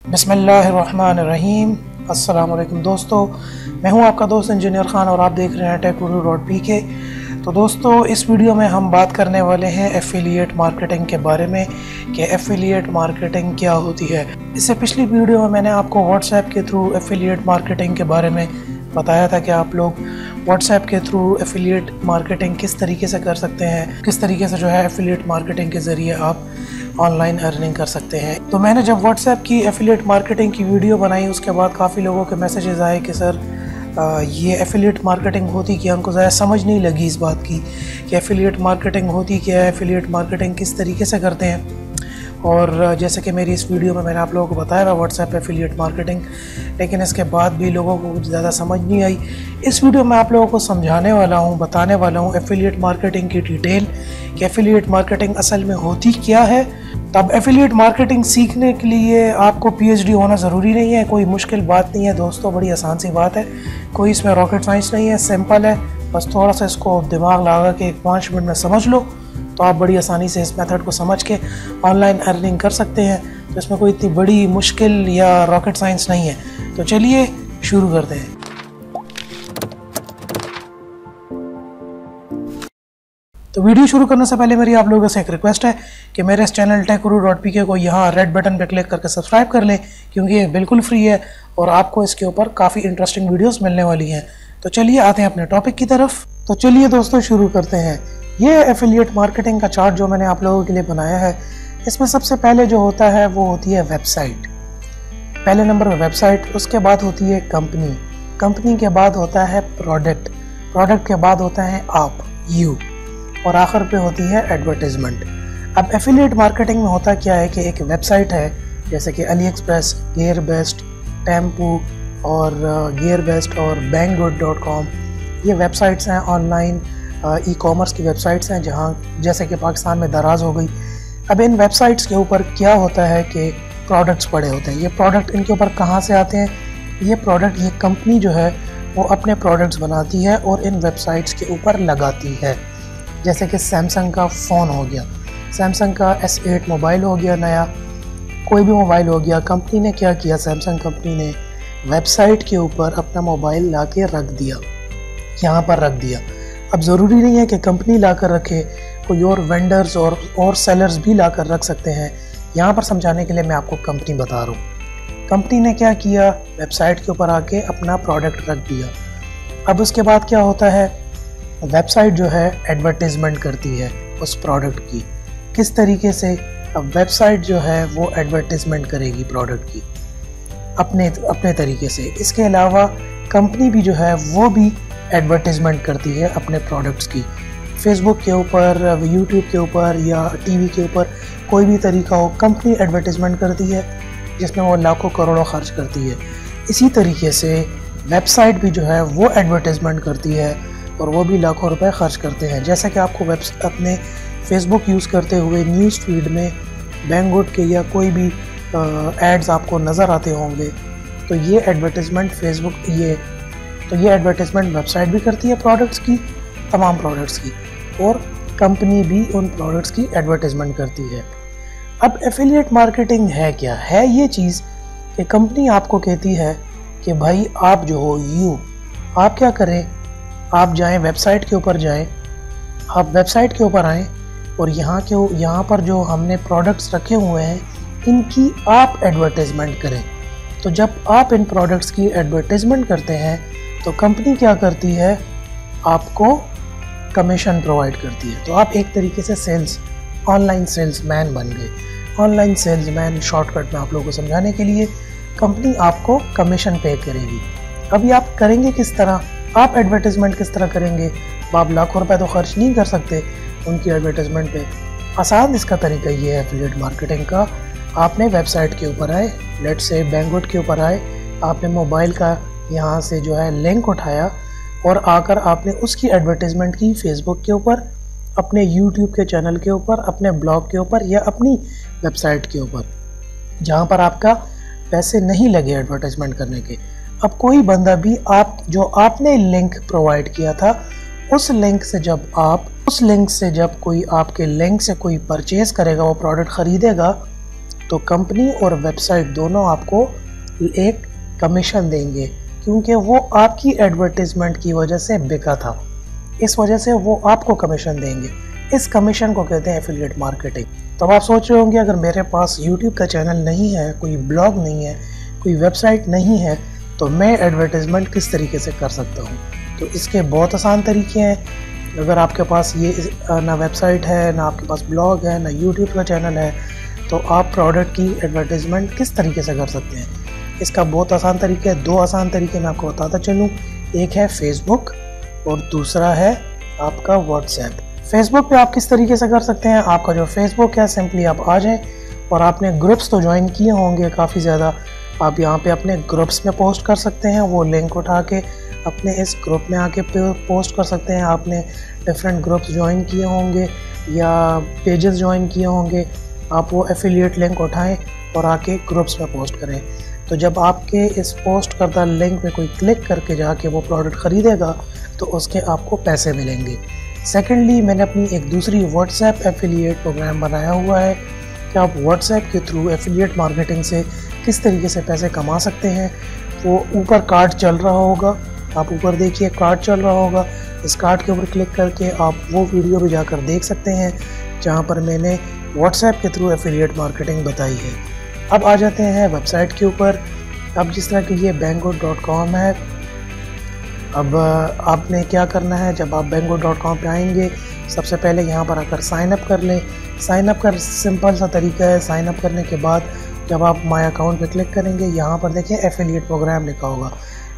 बिस्मिल्लाहिर्रहमानिर्रहीम। अस्सलाम वालेकुम दोस्तों, मैं हूं आपका दोस्त इंजीनियर खान और आप देख रहे हैं टेक Urdu.PK। तो दोस्तों, इस वीडियो में हम बात करने वाले हैं एफिलिएट मार्केटिंग के बारे में कि एफिलिएट मार्केटिंग क्या होती है। इससे पिछली वीडियो में मैंने आपको व्हाट्सएप के थ्रू एफिलिएट मार्केटिंग के बारे में बताया था कि आप लोग व्हाट्सएप के थ्रू एफिलिएट मार्केटिंग किस तरीके से कर सकते हैं, किस तरीके से जो है एफिलिएट मार्केटिंग के ज़रिए आप ऑनलाइन अर्निंग कर सकते हैं। तो मैंने जब व्हाट्सएप की एफिलिएट मार्केटिंग की वीडियो बनाई, उसके बाद काफ़ी लोगों के मैसेजेस आए कि सर ये एफिलिएट मार्केटिंग होती क्या, हमको ज़्यादा समझ नहीं लगी इस बात की कि एफिलिएट मार्केटिंग होती क्या है, एफिलिएट मार्केटिंग किस तरीके से करते हैं। और जैसे कि मेरी इस वीडियो में मैंने आप लोगों को बताया था व्हाट्सएप एफिलिएट मार्केटिंग, लेकिन इसके बाद भी लोगों को कुछ ज़्यादा समझ नहीं आई। इस वीडियो में आप लोगों को समझाने वाला हूँ, बताने वाला हूँ एफिलिएट मार्केटिंग की डिटेल कि एफिलिएट मार्केटिंग असल में होती क्या है। तब एफिलिएट मार्केटिंग सीखने के लिए आपको PhD होना ज़रूरी नहीं है, कोई मुश्किल बात नहीं है दोस्तों, बड़ी आसान सी बात है, कोई इसमें रॉकेट साइंस नहीं है, सिंपल है। बस थोड़ा सा इसको दिमाग लगा के 5 मिनट में समझ लो तो आप बड़ी आसानी से इस मेथड को समझ के ऑनलाइन अर्निंग कर सकते हैं। तो इसमें कोई इतनी बड़ी मुश्किल या रॉकेट साइंस नहीं है। तो चलिए शुरू करते हैं। तो वीडियो शुरू करने से पहले मेरी आप लोगों से एक रिक्वेस्ट है कि मेरे इस चैनल टेक Urdu.PK को यहाँ रेड बटन पर क्लिक करके सब्सक्राइब कर लें, क्योंकि ये बिल्कुल फ्री है और आपको इसके ऊपर काफ़ी इंटरेस्टिंग वीडियोस मिलने वाली हैं। तो चलिए आते हैं अपने टॉपिक की तरफ। तो चलिए दोस्तों शुरू करते हैं। ये एफिलिएट मार्केटिंग का चार्ट जो मैंने आप लोगों के लिए बनाया है, इसमें सबसे पहले जो होता है वो होती है वेबसाइट। पहले नंबर पर वेबसाइट, उसके बाद होती है कंपनी, कंपनी के बाद होता है प्रोडक्ट, प्रोडक्ट के बाद होता है आप, यू, और आखिर पे होती है एडवर्टाइजमेंट। अब एफिलिएट मार्केटिंग में होता क्या है कि एक वेबसाइट है जैसे कि AliExpress, GearBest, टेम्पू और GearBest और Banggood.com, ये वेबसाइट्स हैं ऑनलाइन ई-कॉमर्स की वेबसाइट्स हैं, जहाँ जैसे कि पाकिस्तान में दराज हो गई। अब इन वेबसाइट्स के ऊपर क्या होता है कि प्रोडक्ट्स पड़े होते हैं। ये प्रोडक्ट इनके ऊपर कहाँ से आते हैं? ये प्रोडक्ट, ये कंपनी जो है वो अपने प्रोडक्ट्स बनाती है और इन वेबसाइट्स के ऊपर लगाती है। जैसे कि सैमसंग का फ़ोन हो गया, सैमसंग का S8 मोबाइल हो गया, नया कोई भी मोबाइल हो गया, कंपनी ने क्या किया, सैमसंग कंपनी ने वेबसाइट के ऊपर अपना मोबाइल ला के रख दिया, यहाँ पर रख दिया। अब ज़रूरी नहीं है कि कंपनी ला कर रखे, कोई और वेंडर्स और सेलर्स भी ला कर रख सकते हैं। यहाँ पर समझाने के लिए मैं आपको कंपनी बता रहा हूँ। कंपनी ने क्या किया, वेबसाइट के ऊपर आके अपना प्रोडक्ट रख दिया। अब उसके बाद क्या होता है, वेबसाइट जो है एडवर्टाइजमेंट करती है उस प्रोडक्ट की। किस तरीके से? अब वेबसाइट जो है वो एडवर्टाइजमेंट करेगी प्रोडक्ट की अपने तरीके से। इसके अलावा कंपनी भी जो है वो भी एडवर्टाइजमेंट करती है अपने प्रोडक्ट्स की, फेसबुक के ऊपर, यूट्यूब के ऊपर या टीवी के ऊपर, कोई भी तरीका हो, कंपनी एडवर्टाइजमेंट करती है जिसमें वो लाखों करोड़ों खर्च करती है। इसी तरीके से वेबसाइट भी जो है वो एडवर्टाइजमेंट करती है और वो भी लाखों रुपए खर्च करते हैं। जैसा कि आपको अपने फेसबुक यूज़ करते हुए न्यूज़ फीड में बैंगवुड के या कोई भी एड्स आपको नज़र आते होंगे, तो ये एडवर्टाइजमेंट ये एडवर्टाइजमेंट वेबसाइट भी करती है प्रोडक्ट्स की, तमाम प्रोडक्ट्स की, और कंपनी भी उन प्रोडक्ट्स की एडवर्टाइजमेंट करती है। अब एफिलिएट मार्केटिंग है क्या? है ये चीज़ कि कंपनी आपको कहती है कि भाई आप जो हो, आप क्या करें, आप जाएं वेबसाइट के ऊपर जाएं, आप वेबसाइट के ऊपर आएँ और यहाँ पर जो हमने प्रोडक्ट्स रखे हुए हैं इनकी आप एडवर्टाइजमेंट करें। तो जब आप इन प्रोडक्ट्स की एडवर्टाइजमेंट करते हैं तो कंपनी क्या करती है, आपको कमीशन प्रोवाइड करती है। तो आप एक तरीके से ऑनलाइन सेल्समैन बन गए। ऑनलाइन सेल्समैन शॉर्टकट में आप लोगों को समझाने के लिए, कंपनी आपको कमीशन पे करेगी। अभी आप करेंगे किस तरह, आप एडवर्टाइजमेंट किस तरह करेंगे? आप लाखों रुपए तो खर्च नहीं कर सकते उनकी एडवर्टाइजमेंट पे। आसान इसका तरीका ये है एफिलिएट मार्केटिंग का। आपने वेबसाइट के ऊपर आए, लेट से बैंगवुड के ऊपर आए, आपने मोबाइल का यहाँ से जो है लिंक उठाया और आकर आपने उसकी एडवर्टाइजमेंट की फेसबुक के ऊपर, अपने यूट्यूब के चैनल के ऊपर, अपने ब्लॉग के ऊपर या अपनी वेबसाइट के ऊपर, जहाँ पर आपका पैसे नहीं लगे एडवर्टाइजमेंट करने के। अब कोई बंदा भी आपने लिंक प्रोवाइड किया था, उस लिंक से जब कोई आपके लिंक से कोई परचेज करेगा, वो प्रोडक्ट ख़रीदेगा, तो कंपनी और वेबसाइट दोनों आपको एक कमीशन देंगे, क्योंकि वो आपकी एडवर्टीजमेंट की वजह से बिका था, इस वजह से वो आपको कमीशन देंगे। इस कमीशन को कहते हैं एफिलिएट मार्केटिंग। तो आप सोच रहे होंगे अगर मेरे पास यूट्यूब का चैनल नहीं है, कोई ब्लॉग नहीं है, कोई वेबसाइट नहीं है, तो मैं एडवर्टीजमेंट किस तरीके से कर सकता हूँ। तो इसके बहुत आसान तरीके हैं। अगर आपके पास ये ना वेबसाइट है, ना आपके पास ब्लॉग है, ना यूट्यूब का चैनल है, तो आप प्रोडक्ट की एडवर्टीजमेंट किस तरीके से कर सकते हैं। इसका बहुत आसान तरीका है। 2 आसान तरीके मैं आपको बताता चलूँ। एक है फेसबुक और दूसरा है आपका व्हाट्सएप। फेसबुक पे आप किस तरीके से कर सकते हैं, आपका जो फेसबुक है सिंपली आप आ जाएं और आपने ग्रुप्स तो ज्वाइन किए होंगे काफ़ी ज़्यादा, आप यहाँ पे अपने ग्रुप्स में पोस्ट कर सकते हैं। वो लिंक उठा के अपने इस ग्रुप में आके पोस्ट कर सकते हैं। आपने डिफरेंट ग्रुप्स ज्वाइन किए होंगे या पेजेस ज्वाइन किए होंगे, आप वो एफिलिएट लिंक उठाएं और आके ग्रुप्स में पोस्ट करें। तो जब आपके इस पोस्ट करदा लिंक पे कोई क्लिक करके जाके वो प्रोडक्ट ख़रीदेगा तो उसके आपको पैसे मिलेंगे। सेकेंडली, मैंने अपनी एक दूसरी व्हाट्सएप एफिलिएट प्रोग्राम बनाया हुआ है कि आप व्हाट्सएप के थ्रू एफिलिएट मार्केटिंग से किस तरीके से पैसे कमा सकते हैं। वो ऊपर कार्ड चल रहा होगा, आप ऊपर देखिए कार्ड चल रहा होगा, इस कार्ड के ऊपर क्लिक करके आप वो वीडियो भी जाकर देख सकते हैं जहाँ पर मैंने व्हाट्सएप के थ्रू एफिलिएट मार्केटिंग बताई है। अब आ जाते हैं वेबसाइट के ऊपर। अब जिस तरह कि ये Banggood.com है, अब आपने क्या करना है, जब आप Banggood.com पे आएंगे सबसे पहले यहाँ पर आकर साइन अप कर लें। साइन अप कर सिंपल सा तरीका है। साइन अप करने के बाद जब आप माय अकाउंट पे क्लिक करेंगे, यहाँ पर देखिए एफिलिएट प्रोग्राम लिखा होगा।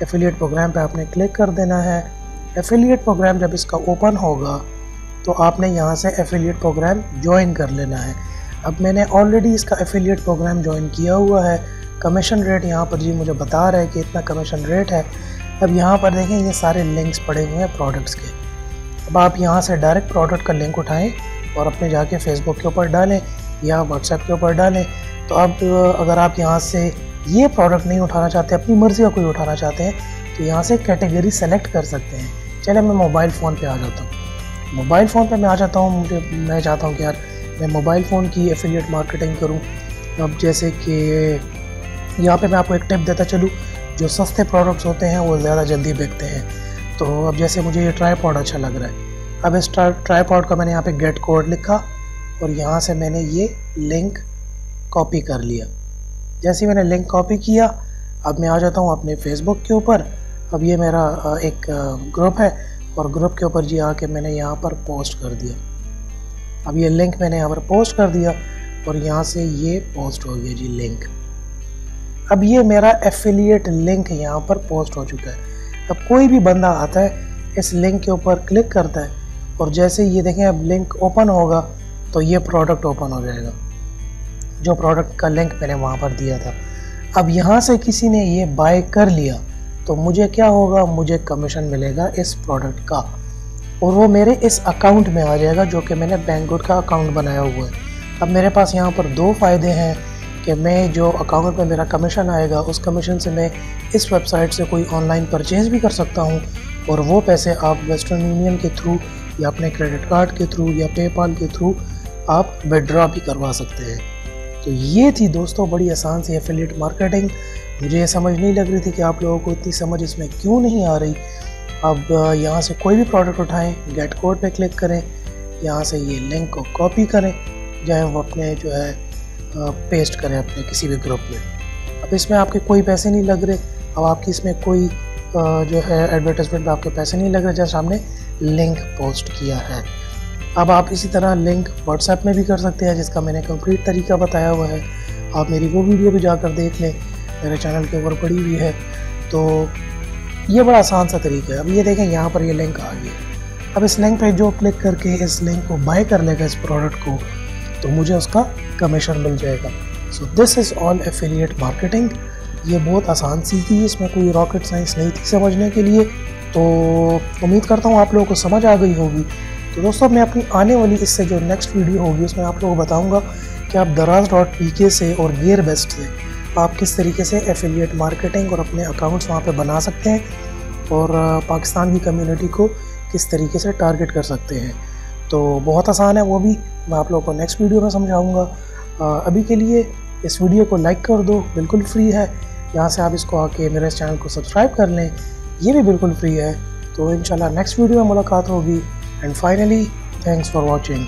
एफिलिएट प्रोग्राम पे आपने क्लिक कर देना है। एफिलिएट प्रोग्राम जब इसका ओपन होगा तो आपने यहाँ से एफिलिएट प्रोग्राम ज्वाइन कर लेना है। अब मैंने ऑलरेडी इसका एफिलिएट प्रोग्राम ज्वाइन किया हुआ है। कमीशन रेट यहाँ पर जी मुझे बता रहा है कि इतना कमीशन रेट है। अब यहाँ पर देखें ये सारे लिंक्स पड़े हुए हैं प्रोडक्ट्स के। अब आप यहाँ से डायरेक्ट प्रोडक्ट का लिंक उठाएं और अपने जाके फेसबुक के ऊपर डालें या व्हाट्सएप के ऊपर डालें। तो अब अगर आप यहाँ से ये प्रोडक्ट नहीं उठाना चाहते, अपनी मर्ज़ी का कोई उठाना चाहते हैं, तो यहाँ से कैटेगरी सेलेक्ट कर सकते हैं। चले मैं मोबाइल फ़ोन पे आ जाता हूँ। मोबाइल फ़ोन पे मैं आ जाता हूँ। मैं चाहता हूँ कि यार मैं मोबाइल फ़ोन की एफिलिएट मार्केटिंग करूँ। अब जैसे कि यहाँ पे मैं आपको एक टिप देता चलूँ, जो सस्ते प्रोडक्ट्स होते हैं वो ज़्यादा जल्दी बिकते हैं। तो अब जैसे मुझे ये ट्राईपॉड अच्छा लग रहा है, अब इस ट्राईपॉड का मैंने यहाँ पे गेट कोड लिखा और यहाँ से मैंने ये लिंक कॉपी कर लिया। जैसे ही मैंने लिंक कॉपी किया, अब मैं आ जाता हूँ अपने फेसबुक के ऊपर। अब ये मेरा एक ग्रुप है और ग्रुप के ऊपर जी आके मैंने यहाँ पर पोस्ट कर दिया। अब ये लिंक मैंने यहाँ पर पोस्ट कर दिया और यहाँ से ये पोस्ट हो गया जी लिंक। अब ये मेरा एफिलिएट लिंक यहाँ पर पोस्ट हो चुका है। अब कोई भी बंदा आता है, इस लिंक के ऊपर क्लिक करता है और जैसे ये देखें अब लिंक ओपन होगा तो ये प्रोडक्ट ओपन हो जाएगा, जो प्रोडक्ट का लिंक मैंने वहाँ पर दिया था। अब यहाँ से किसी ने ये बाय कर लिया तो मुझे क्या होगा, मुझे कमीशन मिलेगा इस प्रोडक्ट का और वो मेरे इस अकाउंट में आ जाएगा जो कि मैंने Banggood का अकाउंट बनाया हुआ है। अब मेरे पास यहाँ पर 2 फ़ायदे हैं कि मैं जो अकाउंट में मेरा कमीशन आएगा उस कमीशन से मैं इस वेबसाइट से कोई ऑनलाइन परचेज़ भी कर सकता हूँ और वो पैसे आप वेस्टर्न यूनियन के थ्रू या अपने क्रेडिट कार्ड के थ्रू या पेपाल के थ्रू आप विड्रॉ भी करवा सकते हैं। तो ये थी दोस्तों बड़ी आसान सी एफिलिएट मार्केटिंग। मुझे ये समझ नहीं लग रही थी कि आप लोगों को इतनी समझ इसमें क्यों नहीं आ रही। अब यहाँ से कोई भी प्रोडक्ट उठाएं, गेट कोड पे क्लिक करें, यहाँ से ये लिंक को कॉपी करें, चाहे वो अपने जो है पेस्ट करें अपने किसी भी ग्रुप में। अब इसमें आपके कोई पैसे नहीं लग रहे। अब आपकी इसमें कोई जो है एडवर्टाइजमेंट में आपके पैसे नहीं लग रहे, जैसे हमने लिंक पोस्ट किया है। अब आप इसी तरह लिंक व्हाट्सएप में भी कर सकते हैं, जिसका मैंने कंप्लीट तरीका बताया हुआ है। आप मेरी वो वीडियो भी जाकर देख लें, मेरे चैनल के ऊपर पड़ी हुई है। तो ये बड़ा आसान सा तरीका है। अब ये देखें यहाँ पर ये लिंक आ गया। अब इस लिंक पे जो क्लिक करके इस लिंक को बाय कर लेगा इस प्रोडक्ट को, तो मुझे उसका कमीशन मिल जाएगा। So this is all affiliate marketing. ये बहुत आसान सी थी, इसमें कोई रॉकेट साइंस नहीं थी समझने के लिए। तो उम्मीद करता हूँ आप लोगों को समझ आ गई होगी। तो दोस्तों मैं अपनी आने वाली इससे जो नेक्स्ट वीडियो होगी उसमें आप लोगों को बताऊँगा कि आप Urdu.PK से और गेयरबेस्ट से आप किस तरीके से एफिलिएट मार्केटिंग और अपने अकाउंट्स वहाँ पे बना सकते हैं और पाकिस्तान की कम्युनिटी को किस तरीके से टारगेट कर सकते हैं। तो बहुत आसान है, वो भी मैं आप लोगों को नेक्स्ट वीडियो में समझाऊंगा। अभी के लिए इस वीडियो को लाइक कर दो, बिल्कुल फ्री है। यहाँ से आप इसको आके मेरे इस चैनल को सब्सक्राइब कर लें, ये भी बिल्कुल फ्री है। तो इंशाल्लाह नेक्स्ट वीडियो में मुलाकात होगी। And finally thanks for watching.